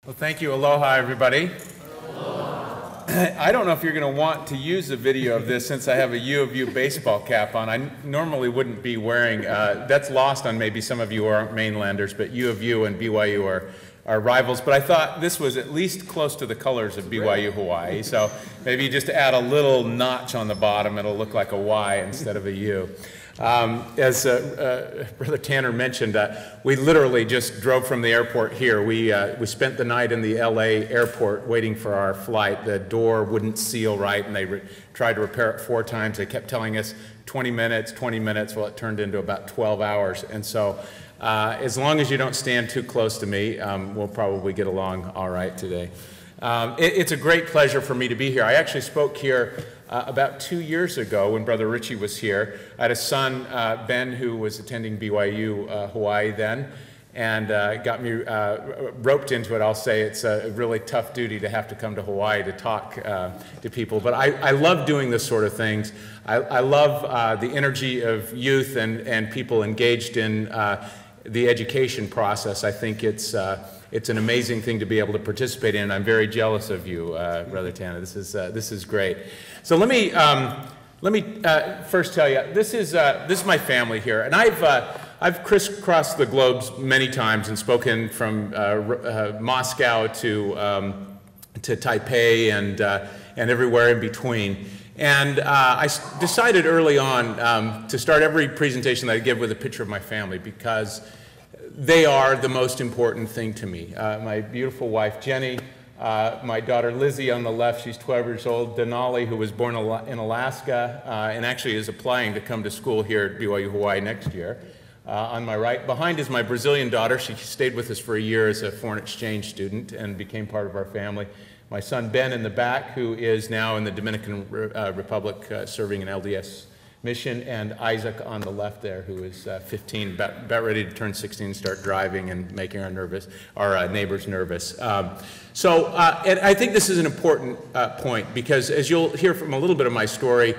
Well, thank you. Aloha, everybody. Aloha. I don't know if you're going to want to use a video of this since I have a U of U baseball cap on. I normally wouldn't be wearing, that's lost on maybe some of you who aren't mainlanders, but U of U and BYU are rivals. But I thought this was at least close to the colors of BYU Hawaii. So maybe just add a little notch on the bottom, it'll look like a Y instead of a U. As Brother Tanner mentioned, we literally just drove from the airport here. We spent the night in the LA airport waiting for our flight. The door wouldn't seal right, and they tried to repair it 4 times. They kept telling us 20 minutes, 20 minutes. Well, it turned into about 12 hours. And so as long as you don't stand too close to me, we'll probably get along all right today. It's a great pleasure for me to be here. I actually spoke here about 2 years ago when Brother Richie was here. I had a son, Ben, who was attending BYU Hawaii then, and got me roped into it. I'll say it's a really tough duty to have to come to Hawaii to talk to people, but I love doing this sort of things. I love the energy of youth and people engaged in the education process. I think it's an amazing thing to be able to participate in. I'm very jealous of you, Brother Tanner. This is great. So let me first tell you, this is my family here, and I've crisscrossed the globe many times and spoken from Moscow to Taipei and everywhere in between. And I decided early on to start every presentation that I give with a picture of my family, because they are the most important thing to me. My beautiful wife, Jenny, my daughter, Lizzie, on the left, she's 12 years old, Denali, who was born in Alaska and actually is applying to come to school here at BYU Hawaii next year. On my right, behind is my Brazilian daughter. She stayed with us for a year as a foreign exchange student and became part of our family. My son, Ben, in the back, who is now in the Dominican Republic serving an LDS mission, and Isaac on the left there, who is 15, about ready to turn 16 and start driving and making our neighbors nervous. And I think this is an important point, because as you'll hear from a little bit of my story,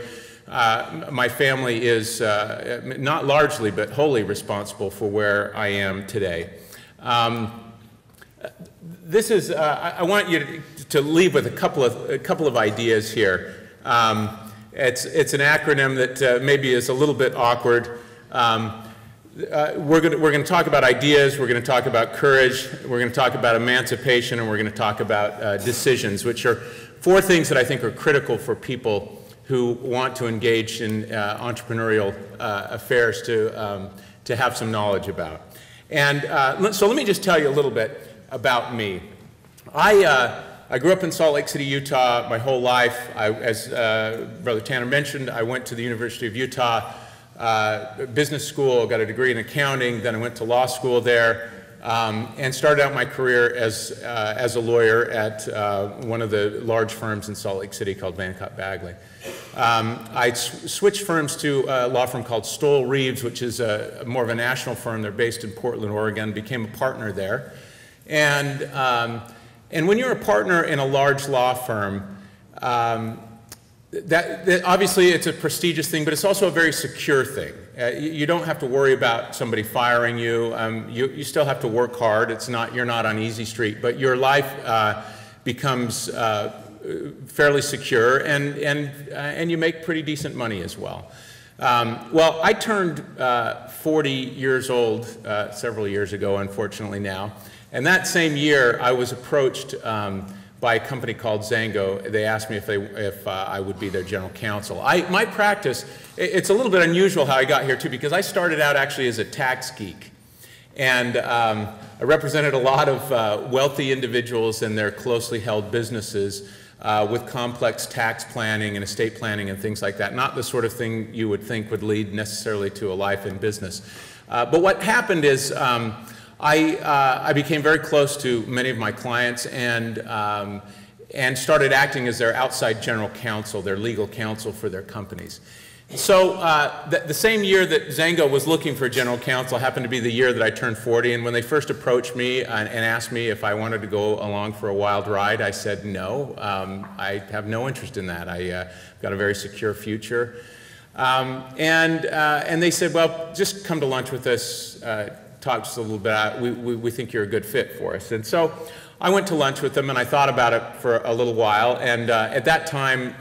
my family is not largely but wholly responsible for where I am today. This is, I want you to leave with a couple of ideas here. It's an acronym that maybe is a little bit awkward. We're going to talk about ideas, we're going to talk about courage, we're going to talk about emancipation, and we're going to talk about decisions, which are 4 things that I think are critical for people who want to engage in entrepreneurial affairs to have some knowledge about. And so let me just tell you a little bit about me. I grew up in Salt Lake City, Utah my whole life. As Brother Tanner mentioned, I went to the University of Utah business school, got a degree in accounting, then I went to law school there, and started out my career as a lawyer at one of the large firms in Salt Lake City called Vancott Bagley. I switched firms to a law firm called Stoll Reeves, which is more of a national firm. They're based in Portland, Oregon, became a partner there. And when you're a partner in a large law firm, obviously it's a prestigious thing, but it's also a very secure thing. You don't have to worry about somebody firing you. You still have to work hard. You're not on easy street, but your life becomes fairly secure, and you make pretty decent money as well. Well, I turned 40 years old several years ago, unfortunately now. And that same year, I was approached by a company called Zango. They asked me if I would be their general counsel. My practice, it's a little bit unusual how I got here too, because I started out actually as a tax geek. And I represented a lot of wealthy individuals and their closely held businesses with complex tax planning and estate planning and things like that. Not the sort of thing you would think would lead necessarily to a life in business. But what happened is I became very close to many of my clients and started acting as their outside general counsel, their legal counsel for their companies. So the same year that Zango was looking for a general counsel happened to be the year that I turned 40, and when they first approached me and asked me if I wanted to go along for a wild ride, I said no. I have no interest in that. I've got a very secure future. And they said, well, just come to lunch with us, talk just a little bit. We think you're a good fit for us. And so I went to lunch with them and I thought about it for a little while, and at that time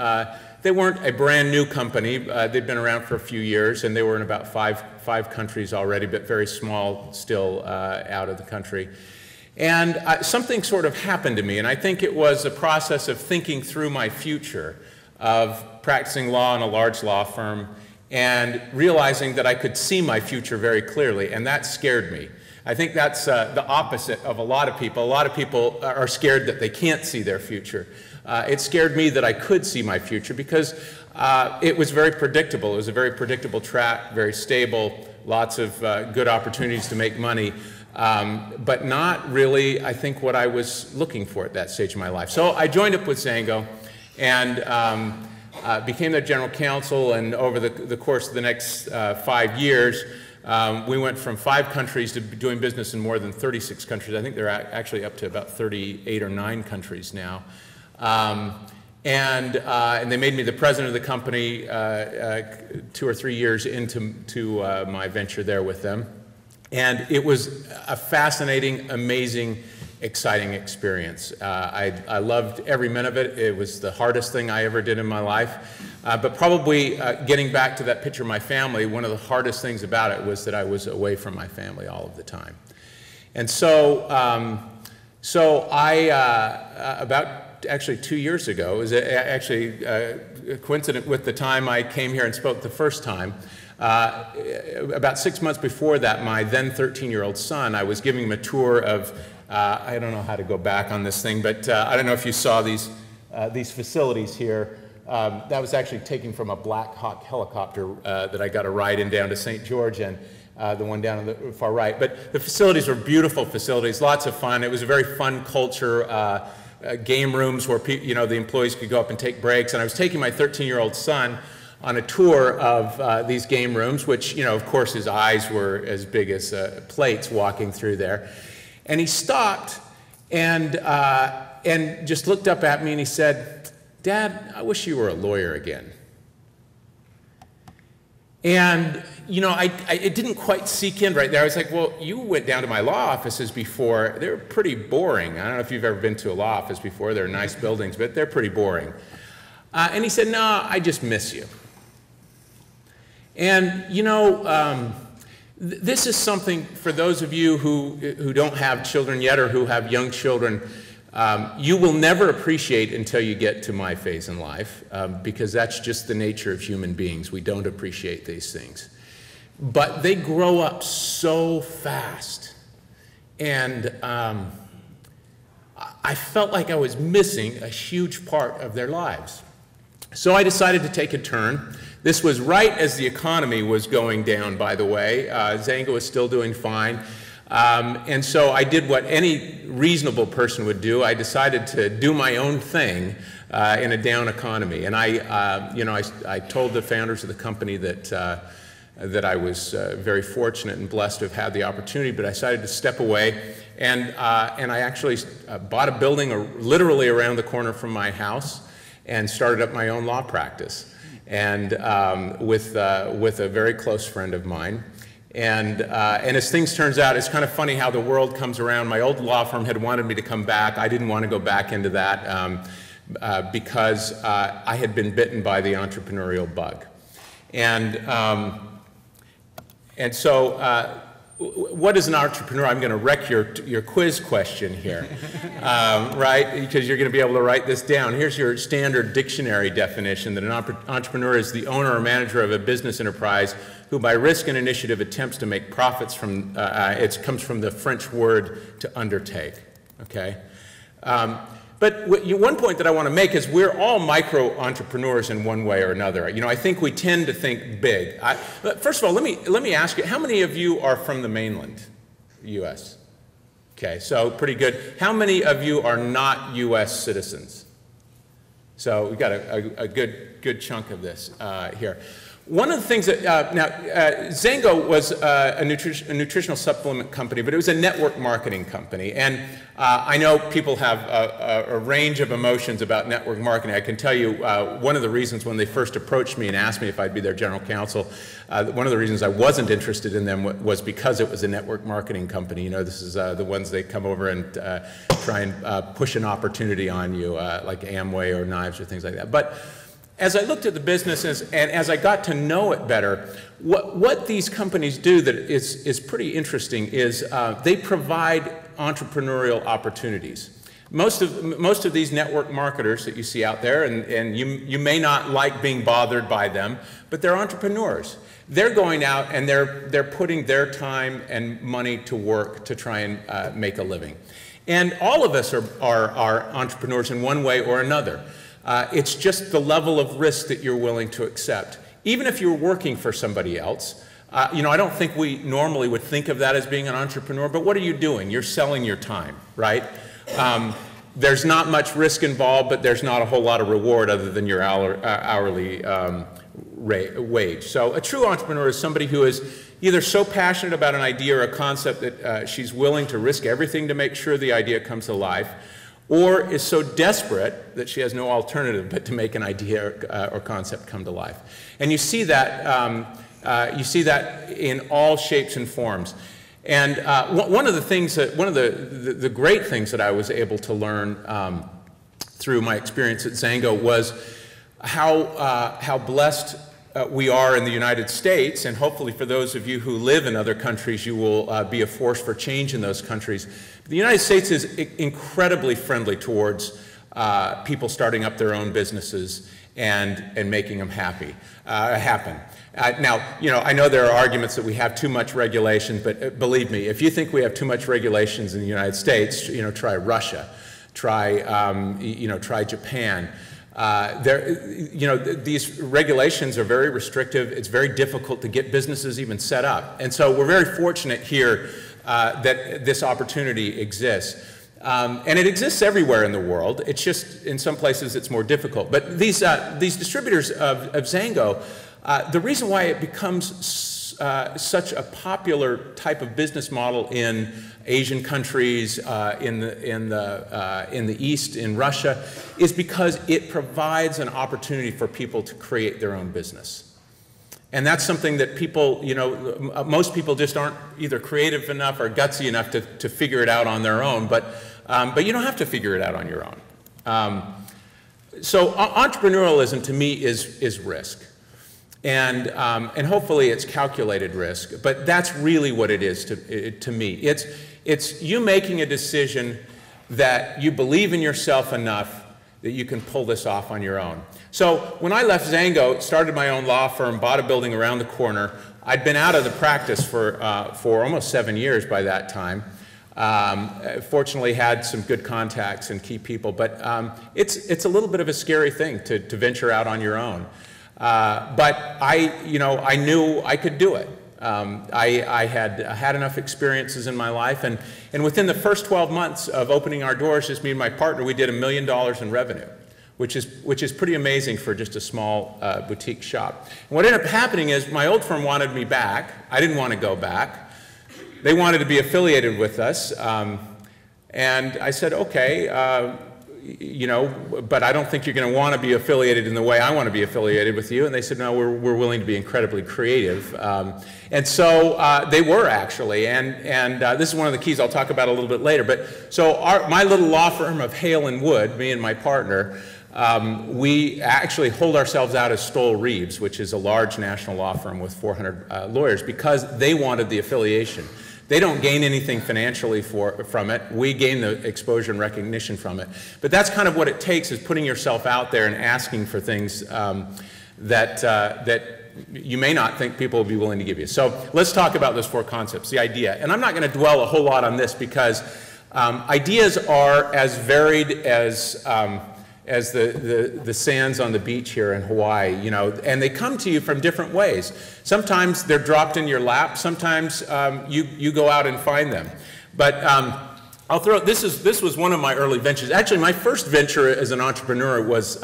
they weren't a brand new company. They'd been around for a few years, and they were in about five countries already, but very small still out of the country. And something sort of happened to me, and I think it was a process of thinking through my future, of practicing law in a large law firm, and realizing that I could see my future very clearly, and that scared me. I think that's the opposite of a lot of people. A lot of people are scared that they can't see their future. It scared me that I could see my future because it was very predictable. It was a very predictable track, very stable, lots of good opportunities to make money, but not really, I think, what I was looking for at that stage of my life. So I joined up with Zango and became their general counsel, and over the course of the next 5 years, we went from 5 countries to doing business in more than 36 countries. I think they're actually up to about 38 or 9 countries now. And they made me the president of the company 2 or 3 years into my venture there with them. And it was a fascinating, amazing, exciting experience. I loved every minute of it. It was the hardest thing I ever did in my life. But probably getting back to that picture of my family, one of the hardest things about it was that I was away from my family all of the time. And so, about actually 2 years ago, it was actually coincident with the time I came here and spoke the first time. About 6 months before that, my then 13-year-old son, I was giving him a tour of, I don't know how to go back on this thing, but I don't know if you saw these facilities here. That was actually taken from a Black Hawk helicopter that I got a ride in down to St. George, and the one down on the far right. But the facilities were beautiful facilities, lots of fun. It was a very fun culture, game rooms where the employees could go up and take breaks. And I was taking my 13-year-old son on a tour of these game rooms, which, of course, his eyes were as big as plates walking through there. And he stopped and just looked up at me and he said, "Dad, I wish you were a lawyer again." And, it didn't quite sink in right there. I was like, well, you went down to my law offices before. They're pretty boring. I don't know if you've ever been to a law office before. They're nice buildings, but they're pretty boring. And he said, "No, I just miss you." And, this is something for those of you who don't have children yet or who have young children, you will never appreciate until you get to my phase in life, because that's just the nature of human beings. We don't appreciate these things. But they grow up so fast. And I felt like I was missing a huge part of their lives. So I decided to take a turn. This was right as the economy was going down, by the way. Zango was still doing fine. And so I did what any reasonable person would do. I decided to do my own thing in a down economy. And I told the founders of the company that I was very fortunate and blessed to have had the opportunity, but I decided to step away. And I actually bought a building literally around the corner from my house and started up my own law practice, and with a very close friend of mine. And as things turns out, it's kind of funny how the world comes around. My old law firm had wanted me to come back. I didn't want to go back into that because I had been bitten by the entrepreneurial bug. And so what is an entrepreneur? I'm going to wreck your quiz question here, right? Because you're going to be able to write this down. Here's your standard dictionary definition, that an entrepreneur is the owner or manager of a business enterprise who by risk and initiative attempts to make profits from, it comes from the French word to undertake, okay? But one point that I want to make is we're all micro-entrepreneurs in one way or another. I think we tend to think big. First of all, let me ask you, how many of you are from the mainland U.S.? Okay, so pretty good. How many of you are not U.S. citizens? So we've got a good chunk of this here. One of the things that, Zango was a nutritional supplement company, but it was a network marketing company. And I know people have a range of emotions about network marketing. I can tell you one of the reasons when they first approached me and asked me if I'd be their general counsel, one of the reasons I wasn't interested in them was because it was a network marketing company. You know, this is the ones they come over and try and push an opportunity on you, like Amway or Knives or things like that. But as I looked at the businesses and as I got to know it better, what these companies do that is pretty interesting is they provide entrepreneurial opportunities. Most of these network marketers that you see out there, and you may not like being bothered by them, but they're entrepreneurs. They're going out and they're putting their time and money to work to try and make a living. And all of us are entrepreneurs in one way or another. It's just the level of risk that you're willing to accept. Even if you're working for somebody else, you know, I don't think we normally would think of that as being an entrepreneur, but what are you doing? You're selling your time, right? There's not much risk involved, but there's not a whole lot of reward other than your hourly wage. So a true entrepreneur is somebody who is either so passionate about an idea or a concept that she's willing to risk everything to make sure the idea comes to life, or is so desperate that she has no alternative but to make an idea or concept come to life. And you see that in all shapes and forms. And one of the things one of the great things that I was able to learn through my experience at Zango was how blessed we are in the United States, and hopefully for those of you who live in other countries, you will be a force for change in those countries. The United States is incredibly friendly towards people starting up their own businesses and making them happen. Now, you know, I know there are arguments that we have too much regulation, but believe me, if you think we have too much regulations in the United States, you know, try Russia, try Japan. You know, these regulations are very restrictive. It's very difficult to get businesses even set up. And so we're very fortunate here that this opportunity exists. And it exists everywhere in the world. It's just in some places it's more difficult. But these distributors of Zango, the reason why it becomes such a popular type of business model in Asian countries, in the East, in Russia, is because it provides an opportunity for people to create their own business. And that's something that people, you know, most people just aren't either creative enough or gutsy enough to figure it out on their own, but you don't have to figure it out on your own. So entrepreneurialism to me is risk. And hopefully it's calculated risk, but that's really what it is to me. It's you making a decision that you believe in yourself enough that you can pull this off on your own. So when I left Zango, started my own law firm, bought a building around the corner, I'd been out of the practice for almost 7 years by that time. Fortunately had some good contacts and key people, but it's a little bit of a scary thing to venture out on your own. But I knew I could do it. I had enough experiences in my life, and within the first 12 months of opening our doors, just me and my partner, we did $1 million in revenue, which is pretty amazing for just a small boutique shop. And what ended up happening is my old firm wanted me back. I didn't want to go back. They wanted to be affiliated with us, and I said, okay. You know, but I don't think you're going to want to be affiliated in the way I want to be affiliated with you. And they said, no, we're willing to be incredibly creative. And so they were actually, and this is one of the keys I'll talk about a little bit later. But so my little law firm of Hale and Wood, me and my partner, we actually hold ourselves out as Stoll Reeves, which is a large national law firm with 400 lawyers, because they wanted the affiliation. They don't gain anything financially from it. We gain the exposure and recognition from it. But that's kind of what it takes, is putting yourself out there and asking for things that you may not think people will be willing to give you. So let's talk about those 4 concepts, the idea. And I'm not going to dwell a whole lot on this because ideas are as varied as the sands on the beach here in Hawaii, you know, and they come to you from different ways. Sometimes they're dropped in your lap. Sometimes you go out and find them. But I'll throw this was one of my early ventures. Actually, my first venture as an entrepreneur was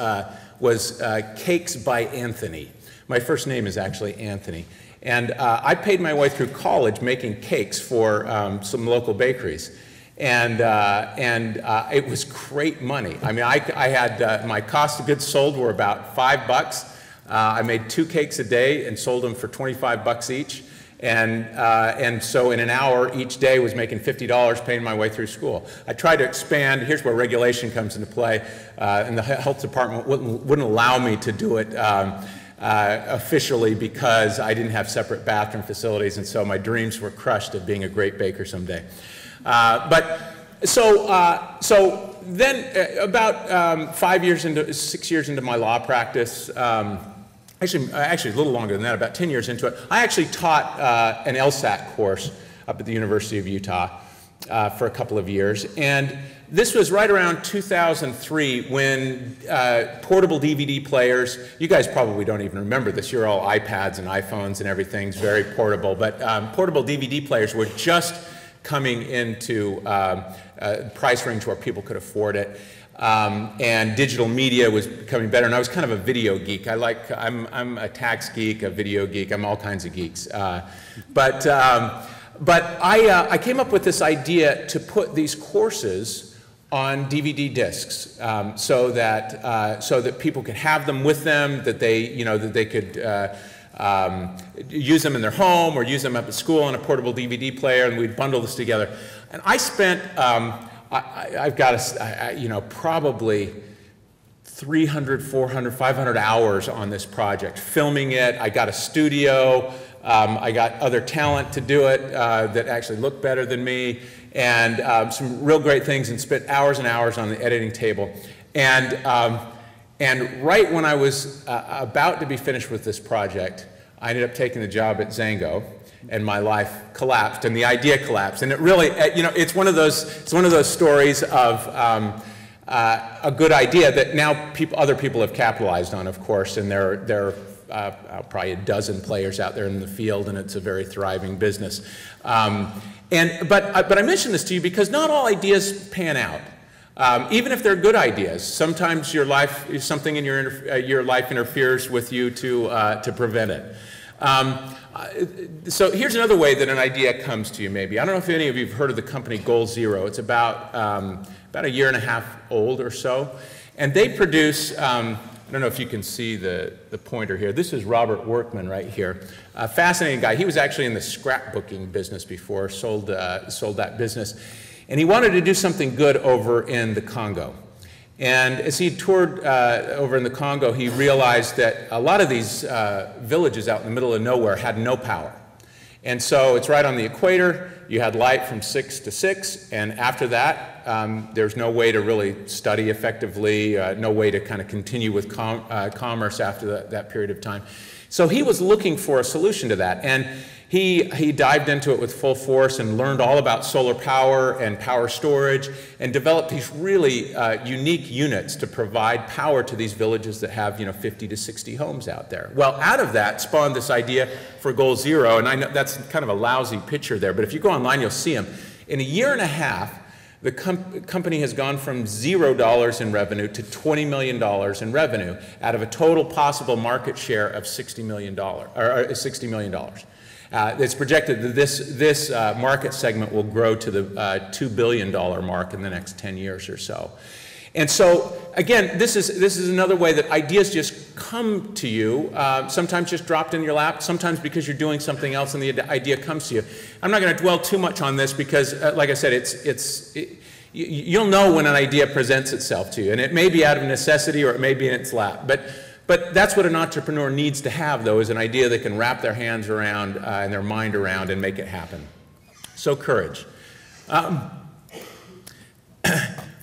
Cakes by Anthony. My first name is actually Anthony. And I paid my way through college making cakes for some local bakeries. And it was great money. I mean, I had, my cost of goods sold were about $5. I made 2 cakes a day and sold them for $25 each. And so in an hour each day was making $50 paying my way through school. I tried to expand. Here's where regulation comes into play. And the health department wouldn't allow me to do it officially because I didn't have separate bathroom facilities, and so my dreams were crushed of being a great baker someday. So then about 6 years into my law practice, actually a little longer than that, about 10 years into it, I actually taught an LSAT course up at the University of Utah for a couple of years. And this was right around 2003 when portable DVD players, you guys probably don't even remember this, you're all iPads and iPhones and everything's very portable, but portable DVD players were just coming into price range where people could afford it. And digital media was becoming better, and I was kind of a video geek. I'm a tax geek, a video geek, I'm all kinds of geeks. But I came up with this idea to put these courses on DVD discs, so that people could have them with them, that they could use them in their home or use them up at school on a portable DVD player, and we'd bundle this together. And I spent, I've got probably 300, 400, 500 hours on this project, filming it. I got a studio. I got other talent to do it that actually looked better than me, and some real great things, and spent hours and hours on the editing table. And right when I was about to be finished with this project, I ended up taking the job at Zango, and my life collapsed, and the idea collapsed. And it really, it's one of those stories of a good idea that now other people have capitalized on, of course, and there are probably a dozen players out there in the field, and it's a very thriving business. But I mention this to you because not all ideas pan out. Even if they're good ideas, sometimes something in your life interferes with you to prevent it. So here's another way that an idea comes to you, maybe. I don't know if any of you have heard of the company Goal Zero. It's about a year and a half old or so. And they produce, I don't know if you can see the pointer here. This is Robert Workman right here. A fascinating guy. He was actually in the scrapbooking business before, sold that business. And he wanted to do something good over in the Congo. And as he toured over in the Congo, he realized that a lot of these villages out in the middle of nowhere had no power. And so it's right on the equator. You had light from 6 to 6, and after that, there's no way to really study effectively, no way to kind of continue with commerce after that period of time. So he was looking for a solution to that, and he dived into it with full force and learned all about solar power and power storage, and developed these really unique units to provide power to these villages that have 50 to 60 homes out there. Well, out of that spawned this idea for Goal Zero, and I know that's kind of a lousy picture there, but if you go online, you'll see them. In a year and a half, the company has gone from $0 in revenue to $20 million in revenue out of a total possible market share of $60 million. It's projected that this market segment will grow to the $2 billion mark in the next 10 years or so. And so, again, this is another way that ideas just come to you, sometimes just dropped in your lap, sometimes because you're doing something else and the idea comes to you. I'm not going to dwell too much on this because, like I said, you'll know when an idea presents itself to you, and it may be out of necessity or it may be in its lap. But that's what an entrepreneur needs to have, though, is an idea they can wrap their hands around and their mind around and make it happen. So courage.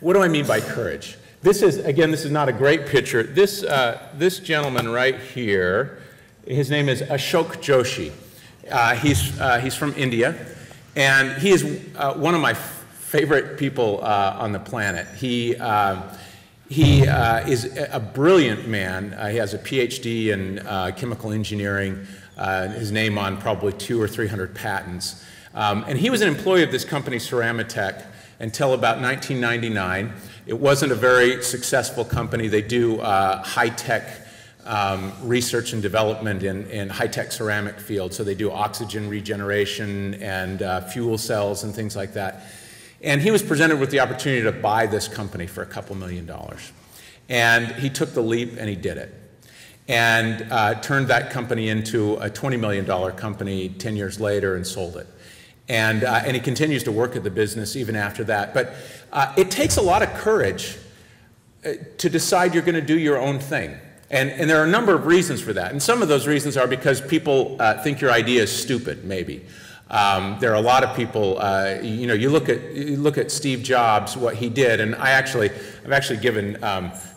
What do I mean by courage? This is not a great picture. This gentleman right here, his name is Ashok Joshi. He's from India, and he is one of my favorite people on the planet. He is a brilliant man. He has a PhD in chemical engineering, his name on probably 200 or 300 patents. And he was an employee of this company, Ceramatech, until about 1999. It wasn't a very successful company. They do high-tech research and development in high-tech ceramic fields. So they do oxygen regeneration and fuel cells and things like that. And he was presented with the opportunity to buy this company for $2 million. And he took the leap and he did it. And turned that company into a $20 million company 10 years later and sold it. And he continues to work at the business even after that. But it takes a lot of courage to decide you're going to do your own thing. And there are a number of reasons for that. And some of those reasons are because people think your idea is stupid, maybe. There are a lot of people, you know, you look at Steve Jobs, what he did, and I've actually given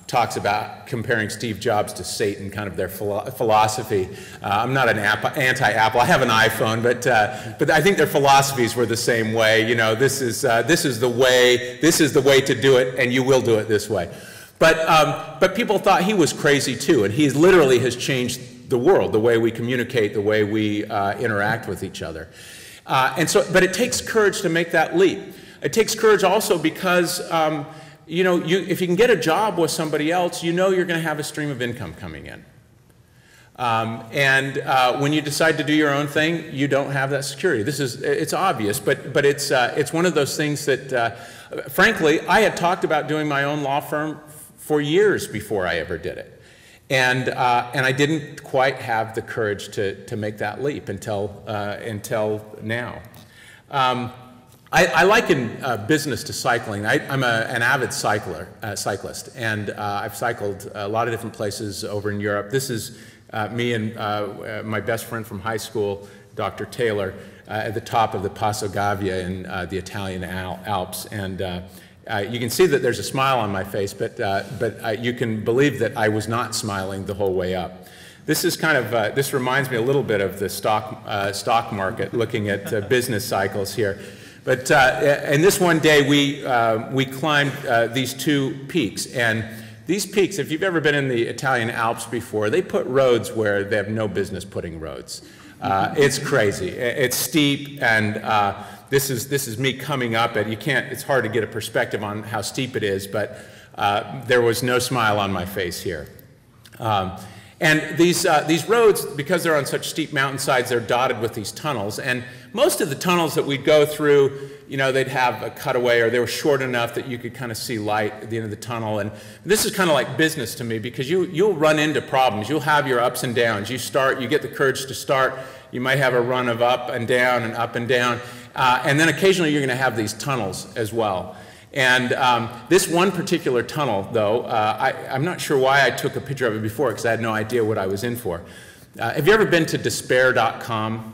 talks about comparing Steve Jobs to Satan, kind of their philosophy. I'm not an anti-Apple. I have an iPhone, but I think their philosophies were the same way. You know, this is the way to do it, and you will do it this way. But people thought he was crazy too, and he literally has changed the world, the way we communicate, the way we interact with each other. But it takes courage to make that leap. It takes courage also because you know, if you can get a job with somebody else, you know you're going to have a stream of income coming in. When you decide to do your own thing, you don't have that security. It's obvious, but it's one of those things that, frankly, I had talked about doing my own law firm for years before I ever did it. And I didn't quite have the courage to make that leap until now. I liken business to cycling. I'm an avid cyclist, and I've cycled a lot of different places over in Europe. This is me and my best friend from high school, Dr. Taylor, at the top of the Passo Gavia in the Italian Alps. And you can see that there's a smile on my face, but you can believe that I was not smiling the whole way up. This is kind of, this reminds me a little bit of the stock market, looking at business cycles here. But in this one day, we climbed these two peaks. And these peaks, if you've ever been in the Italian Alps before, they put roads where they have no business putting roads. It's crazy. It's steep, and this is me coming up it. It's hard to get a perspective on how steep it is, but there was no smile on my face here. And these roads, because they're on such steep mountainsides, they're dotted with these tunnels. And most of the tunnels that we'd go through, you know, they'd have a cutaway, or they were short enough that you could kind of see light at the end of the tunnel. And this is kind of like business to me, because you'll run into problems. You'll have your ups and downs. You get the courage to start. You might have a run of up and down and up and down. And then occasionally you're going to have these tunnels as well. And this one particular tunnel, though, I'm not sure why I took a picture of it before, because I had no idea what I was in for. Have you ever been to despair.com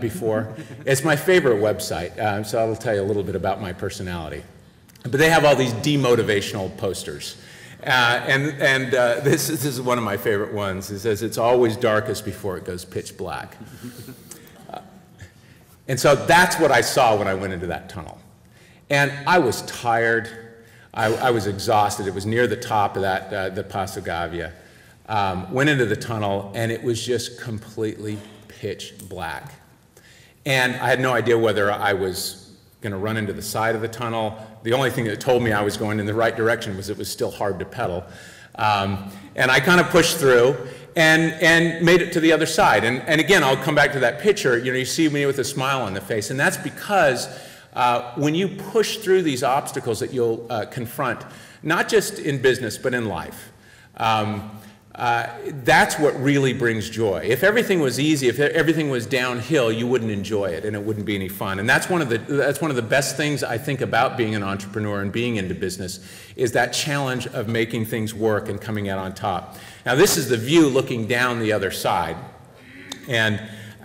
before? It's my favorite website, so I'll tell you a little bit about my personality. But they have all these demotivational posters. This is one of my favorite ones. It says, "It's always darkest before it goes pitch black." And so that's what I saw when I went into that tunnel. And I was tired. I was exhausted. It was near the top of that, the Passo Gavia. Went into the tunnel, and it was just completely pitch black. And I had no idea whether I was going to run into the side of the tunnel. The only thing that told me I was going in the right direction was it was still hard to pedal. And I kind of pushed through and made it to the other side. And again, I'll come back to that picture. You know, you see me with a smile on the face, and that's because when you push through these obstacles that you'll confront, not just in business, but in life, that's what really brings joy. If everything was easy, if everything was downhill, you wouldn't enjoy it, and it wouldn't be any fun. And that's one of the best things I think about being an entrepreneur and being into business, is that challenge of making things work and coming out on top. Now, this is the view looking down the other side, and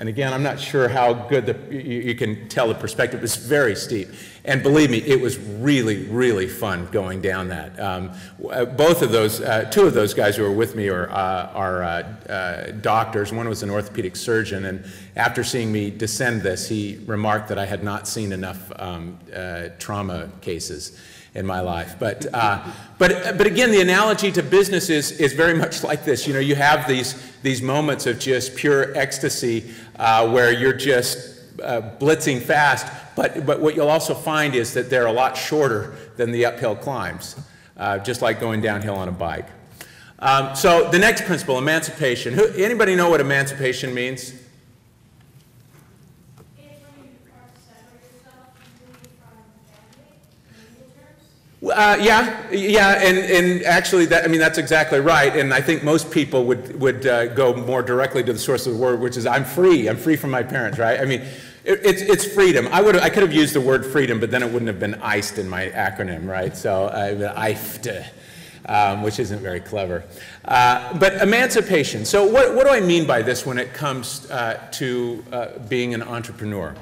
again, I'm not sure how good you can tell the perspective. It's very steep. And believe me, it was really, really fun going down that. Two of those guys who were with me are doctors. One was an orthopedic surgeon, and after seeing me descend this, he remarked that I had not seen enough trauma cases in my life. But again, the analogy to business is very much like this. You know, you have these moments of just pure ecstasy where you're just blitzing fast, but what you'll also find is that they're a lot shorter than the uphill climbs, just like going downhill on a bike. So the next principle, emancipation. Anybody know what emancipation means? Yeah, and actually, that's exactly right. And I think most people would go more directly to the source of the word, which is I'm free. I'm free from my parents, right? I mean, it's freedom. I could have used the word freedom, but then it wouldn't have been iced in my acronym, right? So IFT, which isn't very clever. But emancipation. So what do I mean by this when it comes to being an entrepreneur?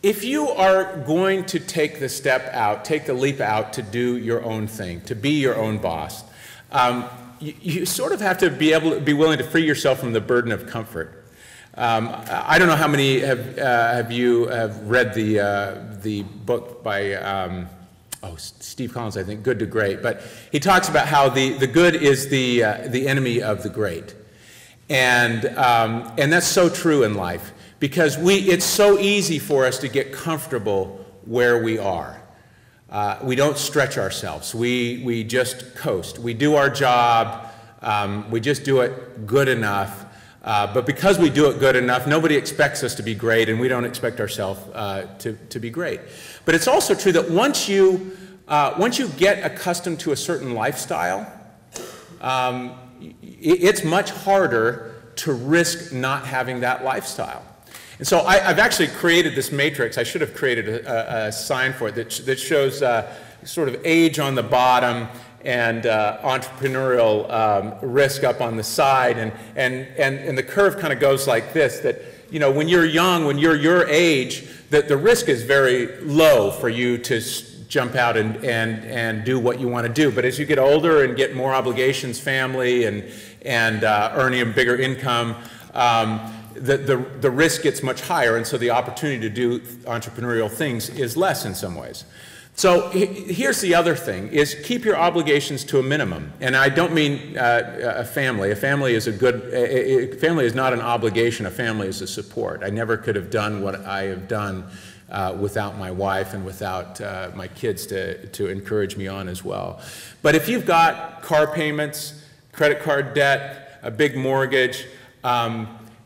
If you are going to take the step out, take the leap out to do your own thing, to be your own boss, you sort of have to be willing to free yourself from the burden of comfort. I don't know how many of you have read the book by Steve Collins, I think, Good to Great, but he talks about how the good is the enemy of the great, and that's so true in life. Because it's so easy for us to get comfortable where we are. We don't stretch ourselves. We just coast. We do our job. We just do it good enough. But because we do it good enough, nobody expects us to be great, and we don't expect ourselves to be great. But it's also true that once you get accustomed to a certain lifestyle, it's much harder to risk not having that lifestyle. And so I've actually created this matrix. I should have created a sign for it that shows sort of age on the bottom and entrepreneurial risk up on the side. And the curve kind of goes like this, that when you're young, when you're your age, that the risk is very low for you to jump out and do what you want to do. But as you get older and get more obligations, family, and earning a bigger income, the risk gets much higher, and so the opportunity to do entrepreneurial things is less in some ways. So here's the other thing, is keep your obligations to a minimum. And I don't mean a family. A family is family is not an obligation. A family is a support. I never could have done what I have done without my wife and without my kids to encourage me on as well. But if you've got car payments, credit card debt, a big mortgage,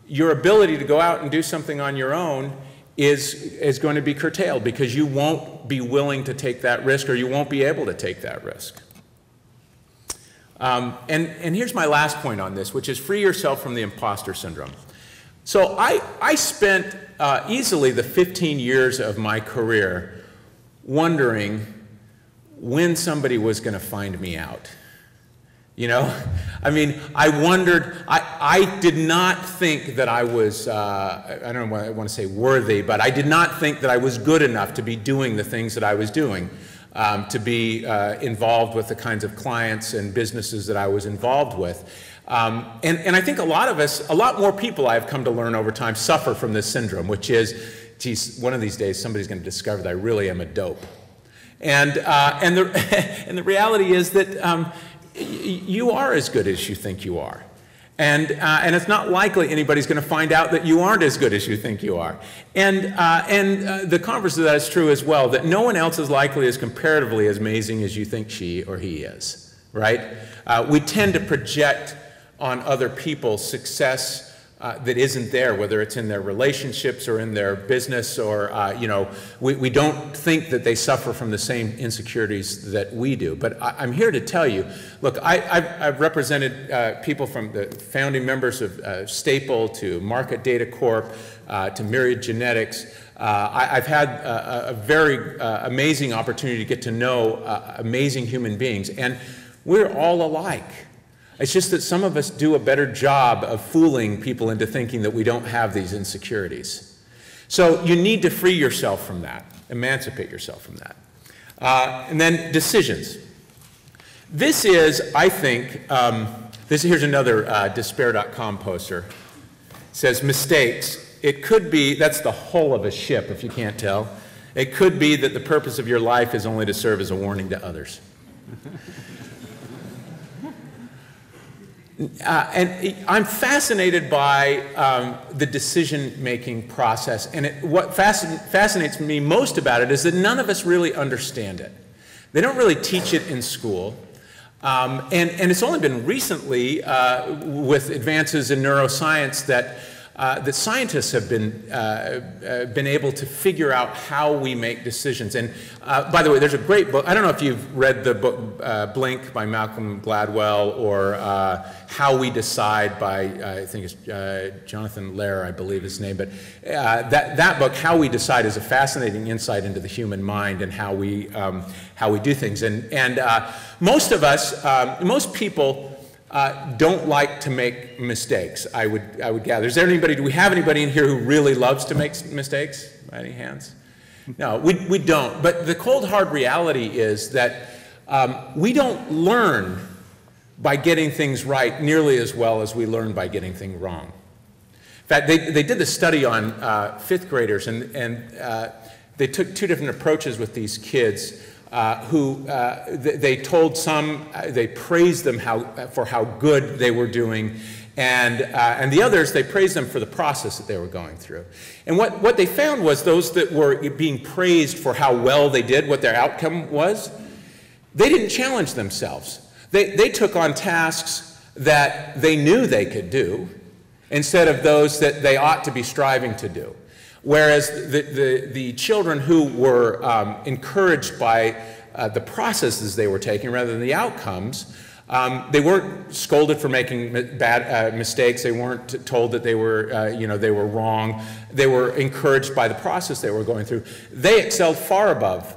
your ability to go out and do something on your own is going to be curtailed because you won't be willing to take that risk, or you won't be able to take that risk. And here's my last point on this, which is free yourself from the imposter syndrome. So I spent easily the 15 years of my career wondering when somebody was going to find me out. I mean, I wondered, I did not think that I was, I don't want to say worthy, but I did not think that I was good enough to be doing the things that I was doing, to be involved with the kinds of clients and businesses that I was involved with. And I think a lot of us, a lot more people I've come to learn over time suffer from this syndrome, which is, geez, one of these days somebody's going to discover that I really am a dope. And the reality is that you are as good as you think you are. And it's not likely anybody's going to find out that you aren't as good as you think you are. And the converse of that is true as well, that no one else is likely as comparatively as amazing as you think she or he is, right? We tend to project on other people success that isn't there, whether it's in their relationships or in their business, or we don't think that they suffer from the same insecurities that we do. But I'm here to tell you, look, I've represented people from the founding members of Staple to Market Data Corp to Myriad Genetics. I've had a very amazing opportunity to get to know amazing human beings, and we're all alike. It's just that some of us do a better job of fooling people into thinking that we don't have these insecurities. So you need to free yourself from that, emancipate yourself from that. And then decisions. This is, I think, here's another despair.com poster. It says, mistakes. It could be, that's the hull of a ship if you can't tell. It could be that the purpose of your life is only to serve as a warning to others. And I'm fascinated by the decision-making process, and what fascinates me most about it is that none of us really understand it. They don't really teach it in school. And it's only been recently, with advances in neuroscience, that scientists have been able to figure out how we make decisions. And by the way, there's a great book. I don't know if you've read the book Blink by Malcolm Gladwell, or How We Decide by, I think it's Jonathan Lehrer, I believe his name. But that book, How We Decide, is a fascinating insight into the human mind and how we do things. And most of us, most people, don't like to make mistakes, I would gather. Is there anybody, do we have anybody in here who really loves to make mistakes? By any hands? No, we don't. But the cold hard reality is that we don't learn by getting things right nearly as well as we learn by getting things wrong. In fact, they did the study on fifth graders, and they took two different approaches with these kids. They told some, they praised them for how good they were doing, and the others, they praised them for the process that they were going through. And what they found was those that were being praised for how well they did, what their outcome was, they didn't challenge themselves. They took on tasks that they knew they could do instead of those that they ought to be striving to do. Whereas the children who were encouraged by the processes they were taking rather than the outcomes, they weren't scolded for making bad mistakes. They weren't told that they were, they were wrong. They were encouraged by the process they were going through. They excelled far above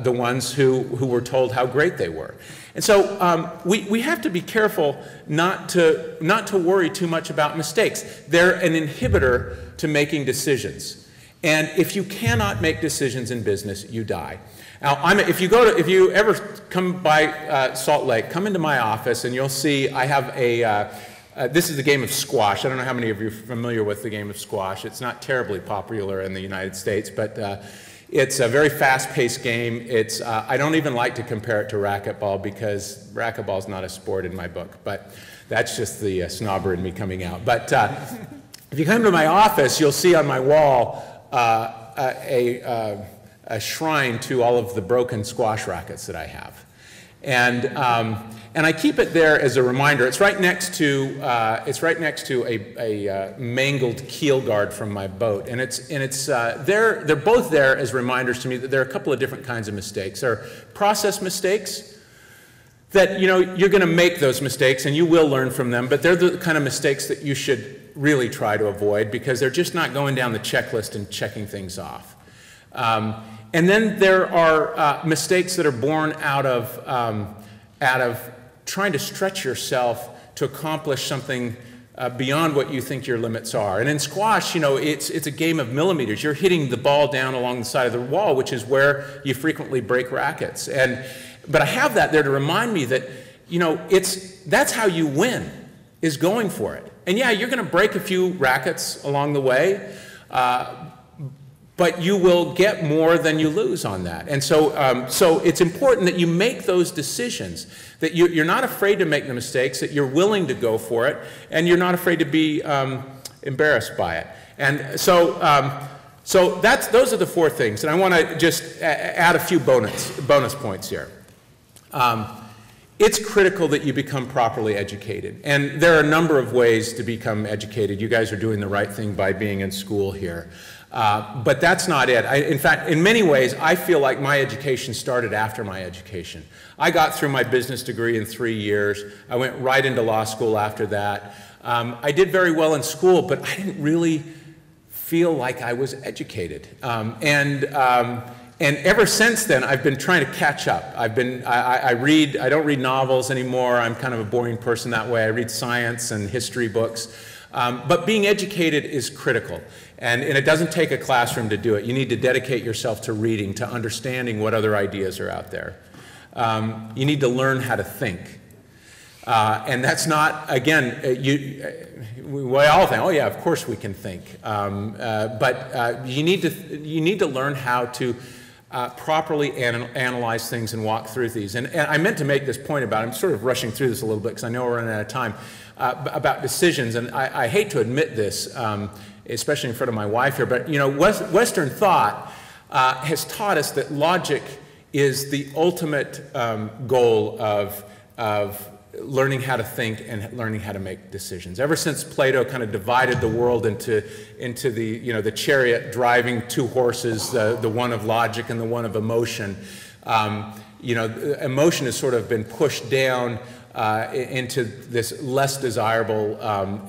the ones who were told how great they were. And so we have to be careful not to worry too much about mistakes. They're an inhibitor to making decisions. And if you cannot make decisions in business, you die. Now, if you ever come by Salt Lake, come into my office and you'll see I have this is the game of squash. I don't know how many of you are familiar with the game of squash. It's not terribly popular in the United States, but it's a very fast-paced game. I don't even like to compare it to racquetball because racquetball is not a sport in my book, but that's just the snobber in me coming out. But if you come to my office, you'll see on my wall a shrine to all of the broken squash rackets that I have. And I keep it there as a reminder. It's right next to a mangled keel guard from my boat, and they're both there as reminders to me that there are a couple of different kinds of mistakes. There are process mistakes that you're going to make those mistakes and you will learn from them, but they're the kind of mistakes that you should really try to avoid because they're just not going down the checklist and checking things off. And then there are mistakes that are born out of trying to stretch yourself to accomplish something beyond what you think your limits are. And in squash, it's a game of millimeters. You're hitting the ball down along the side of the wall, which is where you frequently break rackets. But I have that there to remind me that, that's how you win, is going for it. And yeah, you're going to break a few rackets along the way, but you will get more than you lose on that. And so, so it's important that you make those decisions, that you're not afraid to make the mistakes, that you're willing to go for it, and you're not afraid to be embarrassed by it. And so, those are the four things. And I want to just add a few bonus points here. It's critical that you become properly educated. And there are a number of ways to become educated. You guys are doing the right thing by being in school here. But that's not it. In fact, in many ways, I feel like my education started after my education. I got through my business degree in 3 years. I went right into law school after that. I did very well in school, but I didn't really feel like I was educated. And ever since then, I've been trying to catch up. I don't read novels anymore. I'm kind of a boring person that way. I read science and history books. But being educated is critical. And it doesn't take a classroom to do it. You need to dedicate yourself to reading, to understanding what other ideas are out there. You need to learn how to think. And that's not, again, we all think, oh yeah, of course we can think. But you need to learn how to properly analyze things and walk through these. And I meant to make this point about, I'm sort of rushing through this a little bit because I know we're running out of time, about decisions. And I hate to admit this, especially in front of my wife here, but Western thought has taught us that logic is the ultimate goal of learning how to think and learning how to make decisions. Ever since Plato kind of divided the world into the, the chariot driving two horses, the one of logic and the one of emotion, emotion has sort of been pushed down into this less desirable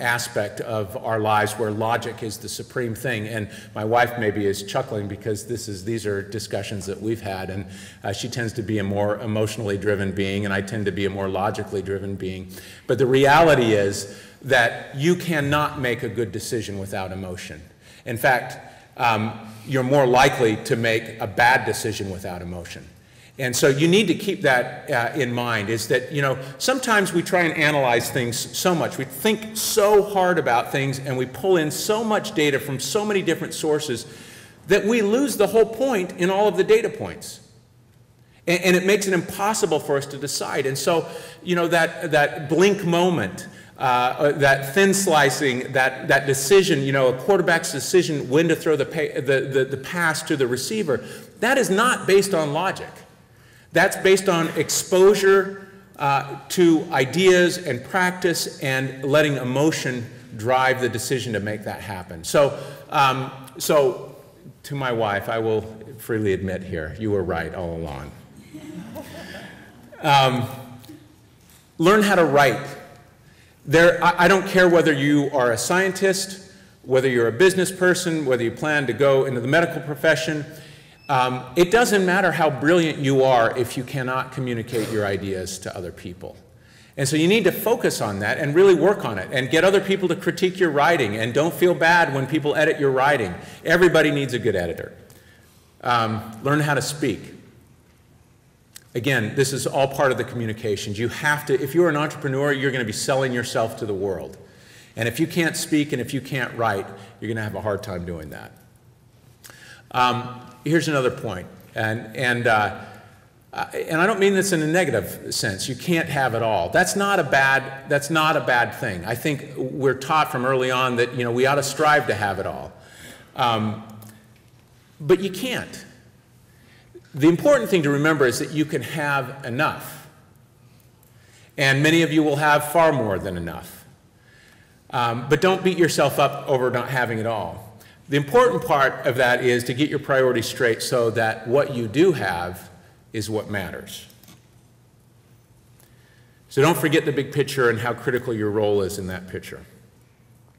aspect of our lives where logic is the supreme thing. And my wife maybe is chuckling because these are discussions that we've had, and she tends to be a more emotionally driven being, and I tend to be a more logically driven being. But the reality is that you cannot make a good decision without emotion. In fact, you're more likely to make a bad decision without emotion. And so you need to keep that in mind, is that, sometimes we try and analyze things so much. We think so hard about things and we pull in so much data from so many different sources that we lose the whole point in all of the data points. And it makes it impossible for us to decide. And so, that blink moment, that thin slicing, that decision, a quarterback's decision when to throw the pass to the receiver, that is not based on logic. That's based on exposure to ideas and practice and letting emotion drive the decision to make that happen. So to my wife, I will freely admit here, you were right all along. Learn how to write. I don't care whether you are a scientist, whether you're a business person, whether you plan to go into the medical profession. It doesn't matter how brilliant you are if you cannot communicate your ideas to other people. And so you need to focus on that and really work on it and get other people to critique your writing, and don't feel bad when people edit your writing. Everybody needs a good editor. Learn how to speak. Again, this is all part of the communications. You have to, if you're an entrepreneur, you're going to be selling yourself to the world. And if you can't speak and if you can't write, you're going to have a hard time doing that. Here's another point, and I don't mean this in a negative sense. You can't have it all. That's not a bad thing. I think we're taught from early on that we ought to strive to have it all, but you can't. The important thing to remember is that you can have enough, and many of you will have far more than enough. But don't beat yourself up over not having it all. The important part of that is to get your priorities straight so that what you do have is what matters. So don't forget the big picture and how critical your role is in that picture.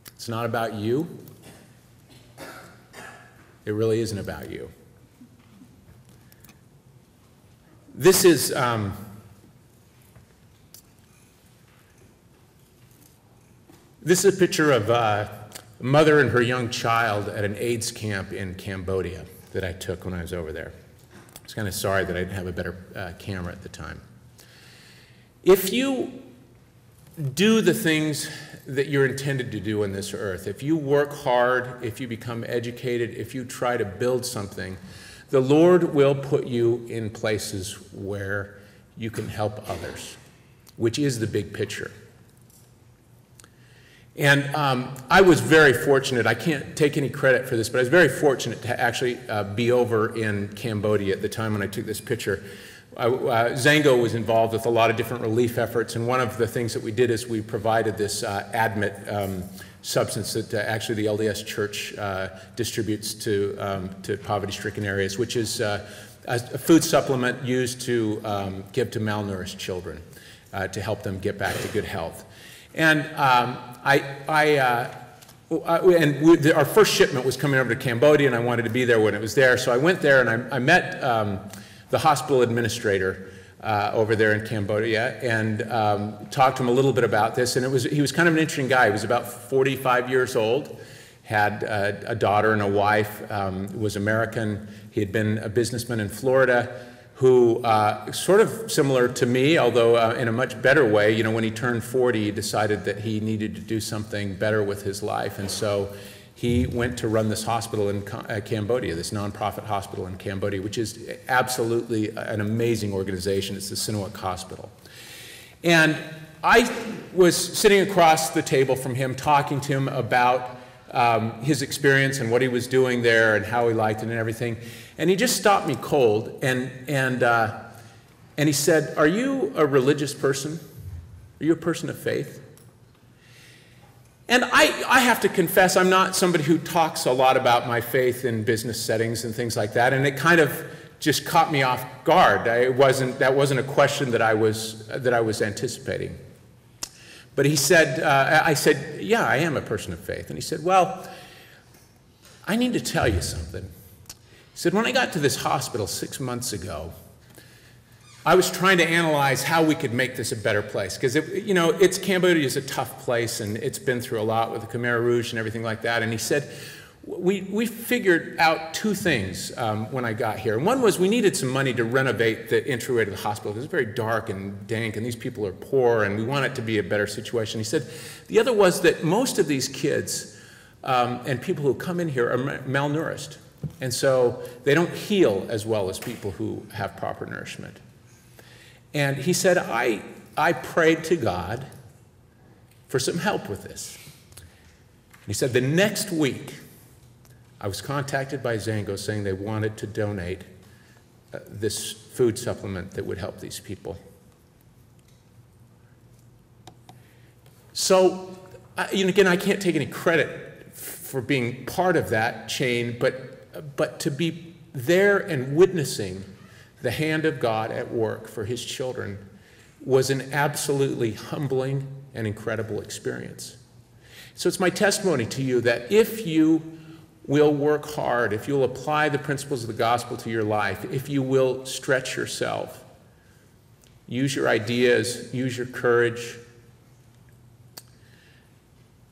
It's not about you. It really isn't about you. This is a picture of a mother and her young child at an AIDS camp in Cambodia that I took when I was over there. I was kind of sorry that I didn't have a better camera at the time. If you do the things that you're intended to do on this earth, if you work hard, if you become educated, if you try to build something, the Lord will put you in places where you can help others, which is the big picture. And I was very fortunate. I can't take any credit for this, but I was very fortunate to actually be over in Cambodia at the time when I took this picture. Zango was involved with a lot of different relief efforts, and one of the things that we did is we provided this admit substance that actually the LDS Church distributes to poverty-stricken areas, which is a food supplement used to give to malnourished children to help them get back to good health. And our first shipment was coming over to Cambodia, and I wanted to be there when it was there. So I went there, and I met the hospital administrator over there in Cambodia, and talked to him a little bit about this. And he was kind of an interesting guy. He was about 45 years old, had a daughter and a wife, was American. He had been a businessman in Florida, who, sort of similar to me, although in a much better way, when he turned 40, he decided that he needed to do something better with his life. And so he went to run this hospital in Cambodia, this nonprofit hospital in Cambodia, which is absolutely an amazing organization. It's the Sihanouk Hospital. And I was sitting across the table from him, talking to him about his experience and what he was doing there and how he liked it and everything. And he just stopped me cold and he said, "Are you a religious person? Are you a person of faith?" And I have to confess, I'm not somebody who talks a lot about my faith in business settings and things like that, and it kind of just caught me off guard. That wasn't a question that I was anticipating. But he said, I said, "Yeah, I am a person of faith." And he said, "Well, I need to tell you something." He said, "When I got to this hospital 6 months ago, I was trying to analyze how we could make this a better place, because Cambodia is a tough place, and it's been through a lot with the Khmer Rouge and everything like that." And he said, we figured out two things when I got here. And one was we needed some money to renovate the entryway to the hospital, because it's very dark and dank, and these people are poor, and we want it to be a better situation. He said the other was that most of these kids and people who come in here are malnourished, and so they don't heal as well as people who have proper nourishment. And he said, I prayed to God for some help with this. He said, the next week, I was contacted by Zango saying they wanted to donate this food supplement that would help these people. So, again, I can't take any credit for being part of that chain, but to be there and witnessing the hand of God at work for his children was an absolutely humbling and incredible experience. So it's my testimony to you that if you will work hard, if you'll apply the principles of the gospel to your life, if you will stretch yourself, use your ideas, use your courage,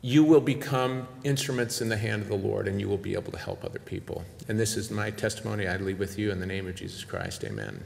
you will become instruments in the hand of the Lord, and you will be able to help other people. And this is my testimony I leave with you in the name of Jesus Christ. Amen.